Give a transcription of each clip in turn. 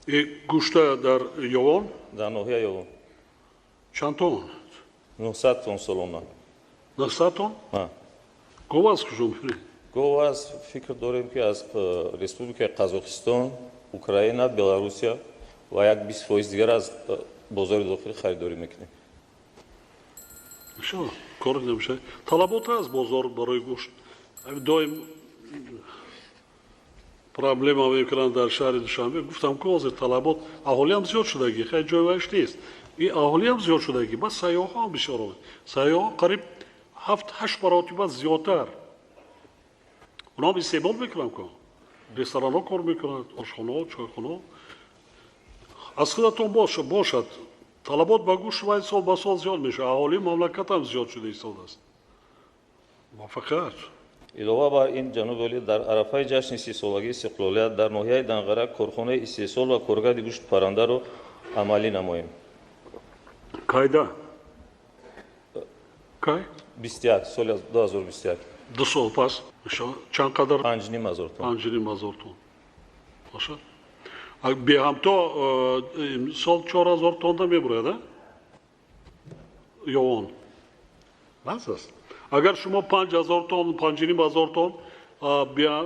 Գուշտը դար Յովոն, Dar Nohia eu Չանտոն, 900 ton solona. Նստատոն, Ha. գովաս քժում։ Govaz fikir dorem ki az Respublika Kazakistan, Ukrayna, Belarusya ve yak biz foiz diğer az bozor dokhili xaridori mekne. Շո, կորնեմ շե։ Թալաբոտաս բոզոր բարոյ գուշտ։ Այ դոյմ Проблема в экран дальше душамбе. Гуфтам козыр талабот. Ахолям зиёд шудаги. Хай ҷойваш нест. И ахолям зиёд шудаги. Бас сайёҳам бисёр. Сайёҳ қариб 7-8 маротиба зиёдтар. Онҳо истеъмол мекунанд ко. Ресторанҳо кор мекунанд, ошхонаҳо, чойхонаҳо. Аз худатон бошад. Талабот ба гӯш вай сол ба сол зиёд мешавад. Аҳолии мамлакат ҳам зиёд шуда истодааст. Муваффақият. Илова бар ин ҷанубали дар арафаи ҷашни 30-солагии истиқлолият дар ноҳияи Данғара корхонаи истеҳсол ва коргади гӯшти паррандаро амалӣ намоем. Кайда? Кай? 21 соли 2021. 2 сол пас. Чанд қадар? 5,5 тонн. 5,5 тонн. Бошад. Беҳамто сол 4000 тонна мебурад, а? Ёвон. Бас аст. Агар шумо 5000 тонн, 5,5 тонн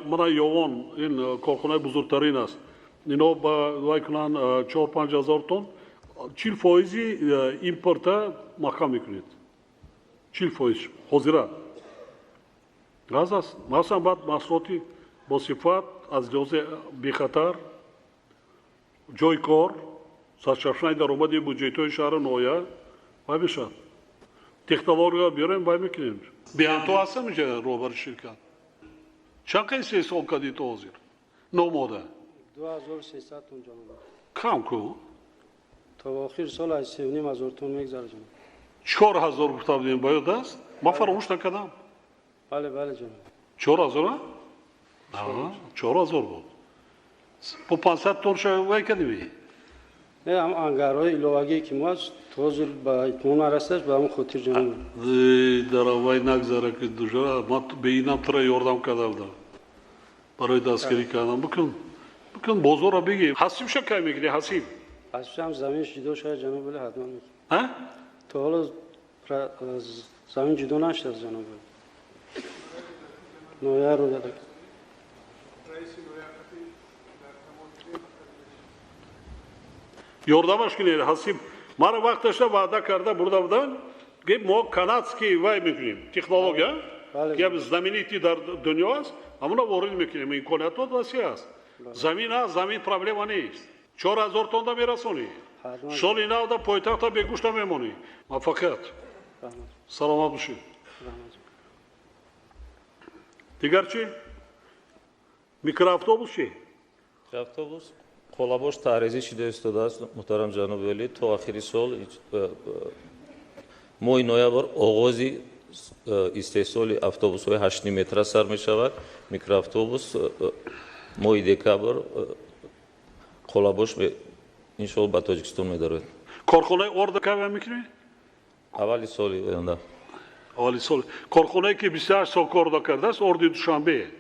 мана Ёвон ин корхонаи бузургтарин аст. Ино вай кунанд 4-5 тонн 40% импорта маҳкам мекунед. 40% ҳозира. Газ аст. Масалан баъд маҳсулоти босифат аз лиҳози бехатар ҷойи кор сарчашмаи даромади буҷетҳои шаҳри ноҳия вай мешавад. Технология биёрем вай мекунем. Беҳамто ҳастам инҷа роҳбари ширкат. Чанд қайси ҳисоб кардӣ то ҳозир? Номода. 2300 тонн ҷаноб. Кам ку? То охир сол 3500 тонн мегзарад ҷаноб. 4000 гуфта будем боёд аст? Ман фаромӯш накардам. Бале, бале ҷаноб. 4000 а? 4000 буд. По 500 тонн шо вай кардем? Не, ам ангарҳои иловагие ки мо аст то ҳозир ба итмом нарасидаш ба ҳамон хотир ҷаноб. Дар авай нагзара ки душара ман бе инам тра ёрдам кардам да. Барои дастгирӣ кардам. Бикун бозорро бигӣ. Ҳасиб ша кай мекунӣ ҳасиб? ҳасибшам заминш ҷудо шаяд ҷаноб, вале ҳатман мекунем. А? То ҳоло замин ҷудо нашудааст ҷаноб. Ноҳияро дадак. Ёрдамаш кунед ҳасиб. Мара вақташа ваъда карда бурда будан. Геп мо канадский вай мекунем. Технология. Геп знаменитий дар дунё аст. Амуна ворид мекунем. Имкониятот васеъ аст. Замин аст, замин проблема нест. 4000 тонна мерасонӣ. Соли навда пойтахта бегӯш намемонӣ. Муваффақият. Саломат бошед. Дигар чӣ? Микроавтобус чӣ? Автобус қолабош таъризӣ шуда истодааст муҳтарам ҷаноби олӣ то охири сол моҳи ноябр оғози истеҳсоли автобусҳои 8 метра сар мешавад. Микроавтобус моҳи декабр қолабош иншоалло ба Тоҷикистон медарояд. Корхонаи орда кайва мекунӣ? аввали соли оянда. Аввали сол. Корхонае ки 28 сол кор кардааст орди душанбе.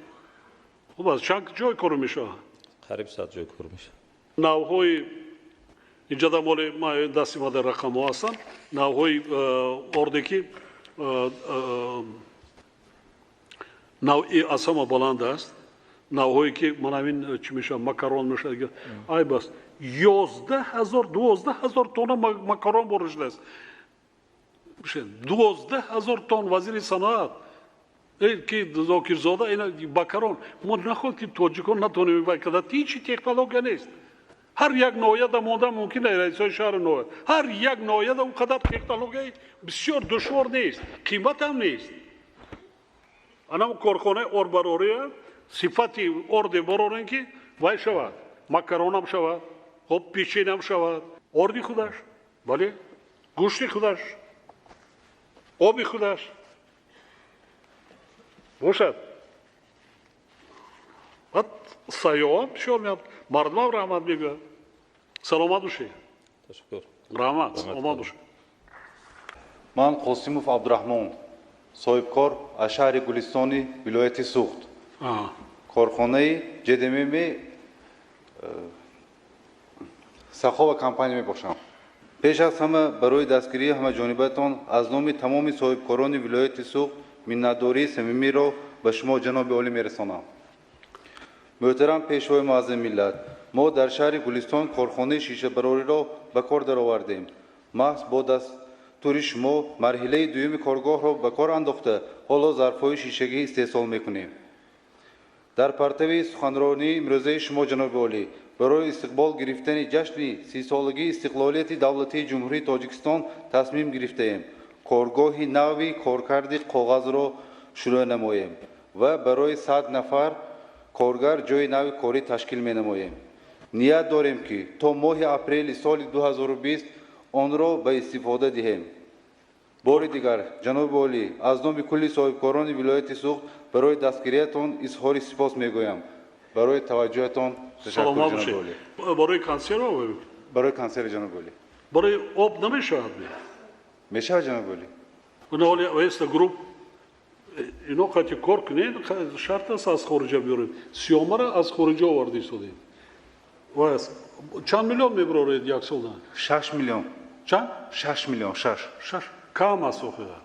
Хуб аст. Чанд ҷой кор мешавад? қариб 100 ҷой кор мешавад. навъҳои инҷа дар моли дасти ма дар рақамҳо ҳастанд. Навъҳои орде ки навъи аз ҳама баланд аст. Навъҳое ки манавин чӣ мешавад макарон мешавад. Ай бас 12000 тонна макарон борид шудааст. 12000 тонн вазири саноат ки Зокирзода ина макарон мо нахоҳед ки тоҷикон натонем вай карда. Ҳичи технология нест. ҳар як ноҳияда монда мумкин аст раисои шаҳри ноҳия. ҳар як ноҳияда он қадар технологияи бисёр душвор нест. қимат ҳам нест. анам корхонаи орбарория сифати орде барорен ки вай шавад. макаронам шавад. хоб печеням шавад. орди худаш. бале. гӯшти худаш. оби худаш. бошад. баъд сайёҳам бисёр меяд. мардумам раҳмат мегӯяд. саломат бошед. Ташаккур. раҳмат. омад бошед. ман қосимов абдурахмон соҳибкор аз шаҳри гулистони вилояти суғд корхонаи ҷдмми Сахова компания мебошам. Пеш аз ҳама барои дастгирии ҳамаҷонибатон аз номи тамоми соҳибкорони вилояти Суғд миннатдории самимиро ба шумо ҷаноби олӣ мерасонам. Муҳтарам пешвои муаззами миллат, мо дар шаҳри Гулистон корхонаи шишабарориро ба кор даровардем. Маҳз бо дастури шумо марҳилаи дуюми коргоҳро ба кор андохта, ҳоло зарфҳои шишагӣ истеҳсол мекунем. дар партави суханронии имрӯзаи шумо ҷаноби олӣ барои истиқбол гирифтани ҷашни 30-солагии истиқлолияти давлатии ҷумҳурии Тоҷикистон тасмим гирифтаем. Коргоҳи нави коркарди коғазро шурӯъ намоем ва барои 100 нафар коргар ҷои нави корӣ ташкил менамоем. Ният дорем ки то моҳи апрели соли 2020 онро ба истифода диҳем. бори дигар ҷаноби олӣ аз номи кулли соҳибкорони вилояти Суғд барои дастгириятон изҳори сипос мегӯям. барои таваҷҷӯҳатон ташаккур ҷаноби олӣ. барои консерва барои консерви ҷаноби олӣ. барои об намешавад мешавад ҷаноби олӣ. оли оеста груп ино қати кор кунед шарт аст аз хориҷа биёрем сиёмара аз хориҷа оварда истодем чанд миллион мебароред як сола 6 миллион. чанд 6 миллион. 6 кам аст охира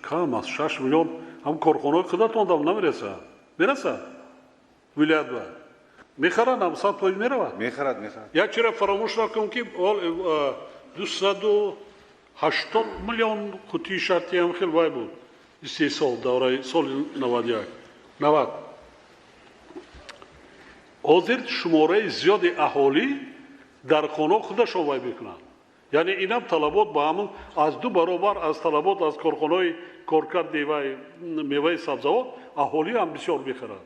кам аст 6 миллион ҳам корхонаҳои худатон дам намерасад мерасад вилоят ба мехарад ҳам 100% меравад мехарад. як чиро фаромӯш накун ки 280 миллион қутии шарти ҳам хел вай буд истеҳсол давраи соли 91 ҳозир шумораи зиёди аҳолӣ дар хонаҳо худашон вай мекунанд яъне инам талабот ба ҳамон аз 2 баробар аз талабот аз корхонаҳои коркарди вай меваи сабзавот аҳолӣ ҳам бисёр мехарад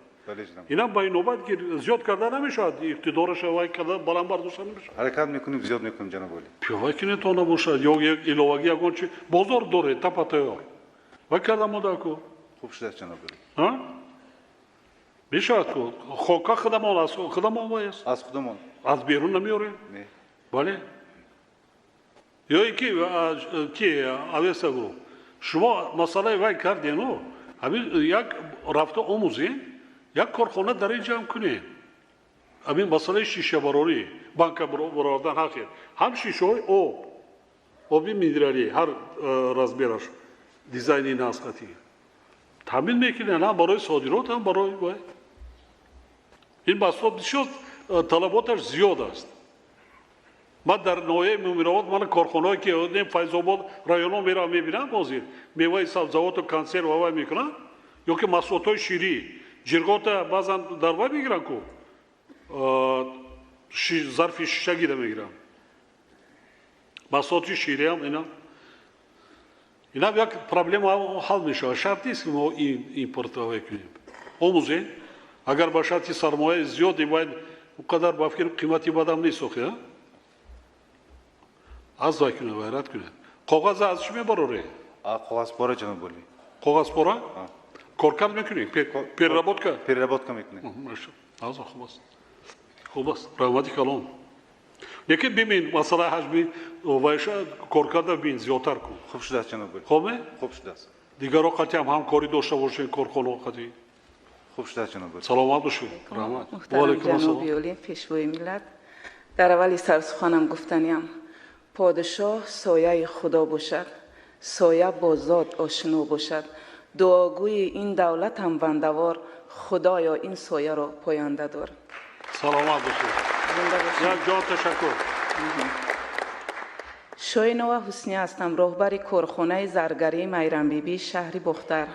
инам ба инобат ки зиёд карда намешавад иқтидораш вай карда баланд бардошта намешавад ҳаракат мекунем зиёд мекунем ҷаноби олӣ. пиёвай ки нетон набошад ё иловагӣ ягон чи бозор доред тапатайёр вай карда модаку хуб шудааст ҷаноби олӣ. мешавад ку хока худамон аст худамон вай аст аз худамон аз берун намеёрем бале ёе ки авеста гуру шумо масъалаи вай кардену ҳамин як рафта омӯзем як корхона дар инҷа ҳам кунем ҳамин масъалаи шишабарорӣ банка баровардан ҳақе ҳам шишаҳои оби минералӣ ҳар размераш дизайни насқатӣ таъмин мекунем ҳам барои содирот ҳам барои вай ин маҳсулот бисёр талаботаш зиёд аст ман дар ноҳияи муминовод ман корхонаҳое ки файзобод районҳо меравам мебинам ҳозир меваи сабзавоту консерва вай мекунам ё ки маҳсулотҳои ширӣ ҷиргота баъзан дар вай мегирам ку зарфи шишагида мегирам маҳсулоти шириам инам як проблема ҳал мешавад шарт нест ки мо импортовай кунем омӯзем агар ба шарти сармояи зиёди вай қадар ба фикр қимати бадам нест охи аз вай кунед вайрат кунед коғаза аз чӣ мебароре коғазпора ҷаноби олӣ. коғазпора коркард мекунем переработка мекунем. хуб аст раҳмати калом лекин бимин масъалаи ҳаҷми вайша коркарда бин зиёдтар кун хуб шудааст ҷаноби олӣ. хуб хуб шудааст. дигаро қатиам ҳамкорӣ дошта бошем корхонаҳо қатӣ хуб шудааст ҷаноби олӣ. саломат бошед раҳмат муҳтарам ҷаноби олӣ пешвои миллат дар аввали сарсуханам гуфтаниам подшоҳ сояи худо бошад соя бо зот ошино бошад дуогӯи ин давлатам бандавор худоё ин сояро поянда дор саломат бошед як ҷон ташаккур шоинова ҳусни ҳастам роҳбари корхонаи заргарии майрамбибӣ шаҳри бохтар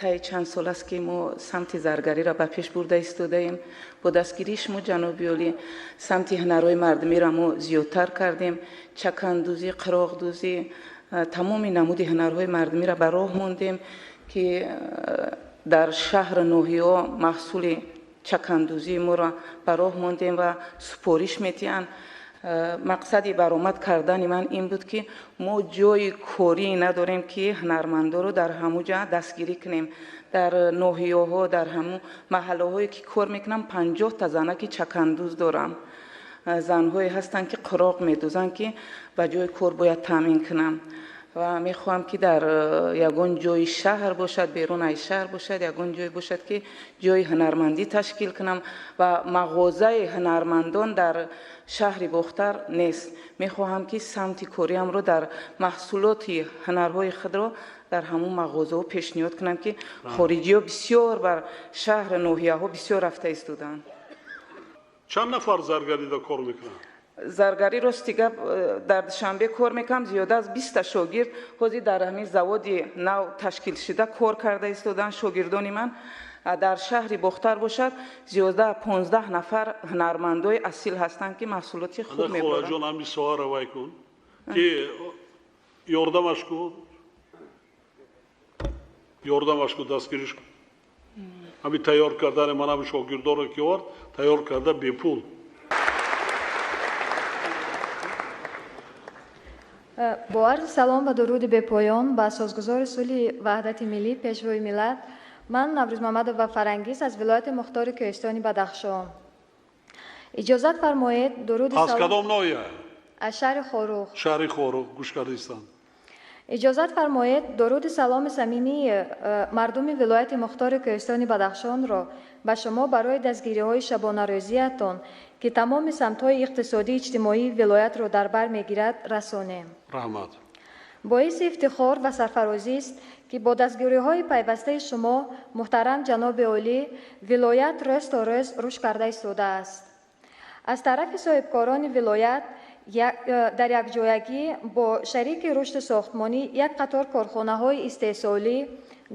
таи чанд сол аст ки мо самти заргариро ба пеш бурда истодаем бо дастгирии шумо ҷаноби олӣ самти ҳунарҳои мардумиро мо зиёдтар кардем чакандӯзӣ қироғдӯзӣ тамоми намуди ҳунарҳои мардумиро ба роҳ мондем ки дар шаҳру ноҳияҳо маҳсули чакандӯзии моро ба роҳ мондем ва супориш метиҳанд мақсади баромад кардани ман ин буд ки мо ҷои корӣ надорем ки ҳунармандоро дар ҳамун ҷа дастгирӣ кунем дар ноҳияҳо дар ҳамун маҳаллаҳое ки кор мекунам 50 та занаки чакандӯз дорам занҳое ҳастанд ки қироқ медӯзанд ки ба ҷои кор бояд таъмин кунам و میخواهم که در یگان جای شهر باشد، بیرون از شهر باشد، یگان جای باشد که جای هنرمندی تشکیل کنم و مغازه هنرمندان در شهر بختر نیست. میخواهم که سمت کاریم رو در محصولات هنرهای خود را در همون مغازه ها پیشنهاد کنم که خارجی ها بسیار بر شهر نوحیه ها بسیار رفته ایستادند. چند نفر زرگری دا کار میکنن؟ زرگری راستی گپ در شنبه کار میکنم، زیاده از 20 شاگرد حاضر در همین زواد نو تشکیل شده کار کرده ایستادن. شاگردان من در شهر بختر باشد زیاده 15 نفر هنرمندای اصیل هستند که محصولات خوب خدا میبرند. جان همین سوال روای کن که یاردمش کن، یاردمش کن، دستگیرش کن. همین تیار کردن من هم شاگردان رو که آورد تیار کرده بی پول. با عرض سلام و درود به پایان به سازگزار سولی وحدت ملی پیشروی ملت، من نوروز محمد و فرنگیز از ولایت مختار کوهستانی بدخشان. اجازت فرمایید درود از سلام کدام نوعیه؟ از شهر خاروخ. شهر خاروخ گوش کردیستان. اجازت فرمایید درود سلام صمیمی مردم ولایت مختار کوهستانی بدخشان را به شما برای دستگیری های شبانه روزیتان که تمام سمت‌های اقتصادی اجتماعی ولایت را در بر می‌گیرد رسانیم. رحمت. باعث افتخار و سرفرازی است که با دستگیری‌های پیوسته شما محترم جناب عالی ولایت روز تا روز رشد کرده ایستاده است. از طرف صاحبکاران ولایت در یک جایگی با شریک رشد ساختمانی یک قطار کارخانه‌های استحصالی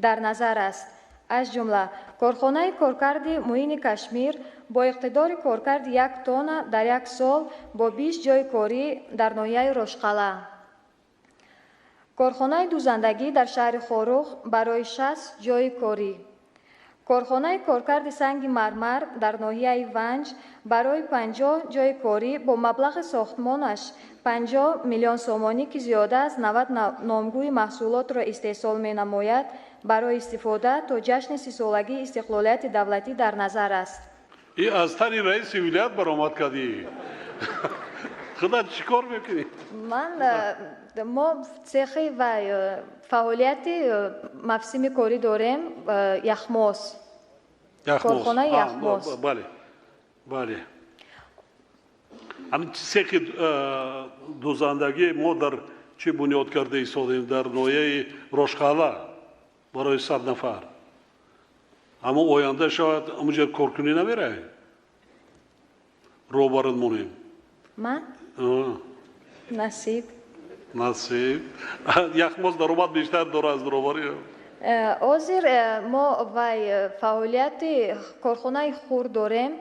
در نظر است، از جمله کارخانه کارکرد معین کشمیر با اقتدار کارکرد 1 تن در 1 سال با 20 جای کاری در ناحیه رشقله، کارخانه دوزندگی در شهر خاروخ برای 60 جای کاری، کارخانه کارکرد سنگ مرمر در ناحیه ونج برای 50 جای کاری با مبلغ ساختمانش 50 میلیون سومانی که زیاده از 90 نامگوی محصولات را استحصال می نماید برای استفاده تا جشن 30 سالگی استقلالیت دولتی در نظر است. این از تنی رئیس ولایت برآمد کردی. خدا چیکار میکنی؟ ما سخی و فعالیت مفصل کاری داریم، یخماس. کارخانه یخماس. بله بله. همین سخی دوزندگی ما در چه بنیاد کرده ایستادیم در ناحیه رشقله برای 100 نفر. اما آینده شاید اونجا کار کنی نمیره. رو برد مونیم. من؟ نصیب. نصیب. یخماس درآمد بیشتر داره از روباری. حاضر ما و فعالیت کارخانه خور داریم،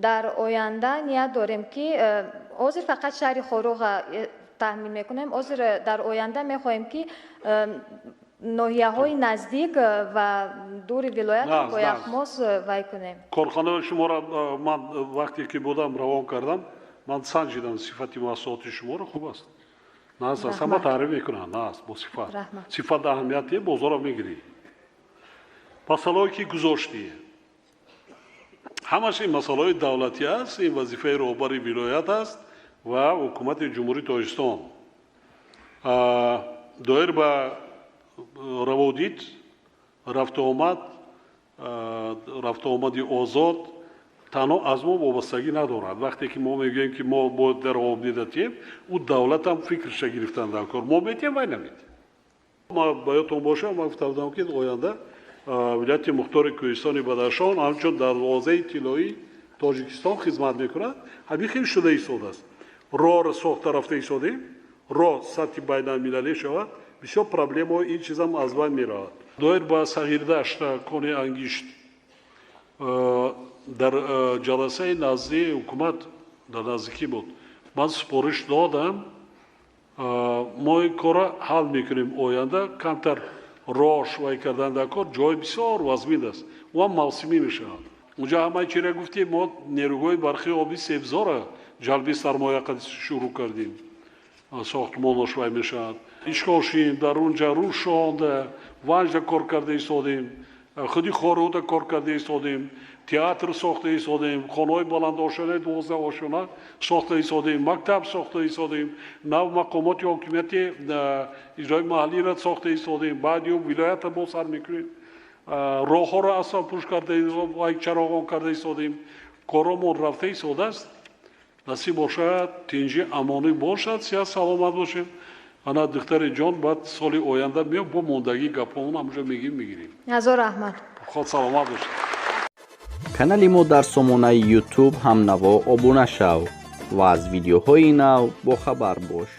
در آینده نیت داریم که حاضر فقط شهر خاروخ تحمیل میکنیم. حاضر در آینده میخواهیم که ناحیه های نزدیک و دور ولایت با یخماس وای کنیم. کارخانه شما را من وقتی که بودم روان کردم، من سنجیدم صفت محصولات شما را خوب است. نه است اصلا تعریف میکنن، نه است با صفت. صفت اهمیتی بازار را میگیری. مسئله که گذاشتی همش این مسئله دولتی است، این وظیفه رهبری ولایت است و حکومت جمهوری تاجیکستان. دایر به روادید رفت آمدی آزاد تنها از ما وابستگی ندارد. وقتی که ما میگیم که ما باید در آبدیدتیم، او دولت هم فکرش گرفتن در کار. ما میتیم وای نمیتیم. ما باید باشه، ما گفتم که آینده ولایت مختار کوهستانی بدخشان همچون در حوزه طلایی تاجیکستان خدمت میکند. همین خیلی شده ایستاده است. راه را ساخته رفته ایستادیم، راه سطح بین المللی شود، بسیار پرابلم ها این چیز هم از بین میرود. دایر با صغیردشت کنه انگیشت در جلسه نزدی حکومت در نزدیکی بود. من سپارش دادم ما این کار حل میکنیم. آینده کمتر راش وای کردن در کار جای بسیار وزمین است و هم موسمی میشه. اونجا همه چی را گفتیم، ما نیروگاه برخی آبی سبزار جلبی سرمایه شروع کردیم. ساختمانش وای میشد. اشکاشیم در اونجا رو شانده ونج کار کرده ایستادیم، خودی خارود کار کرده ایستادیم. театр сохта истодем, хонои баландошона 12 ошона сохта истодем, мактаб сохта истодем, нав мақомоти ҳокимияти иҷрои маҳаллиро сохта истодем, баъд ё вилоята мо сар мекунем, роҳҳоро асфал пӯш карда чароғон карда истодем, коромон рафта истодааст. Насиб бошад, тинҷи амонӣ бошад, сиҳат саломат бошем. Ана духтари ҷон баъд соли оянда меём бо мондагӣ гапҳомон ҳамаҷо мегирем. ҳазор раҳмат. Худ саломат бошед. канали мо дар сомонаи YouTube ҳамнаво обуна шав ва аз видеоҳои нав бохабар бош.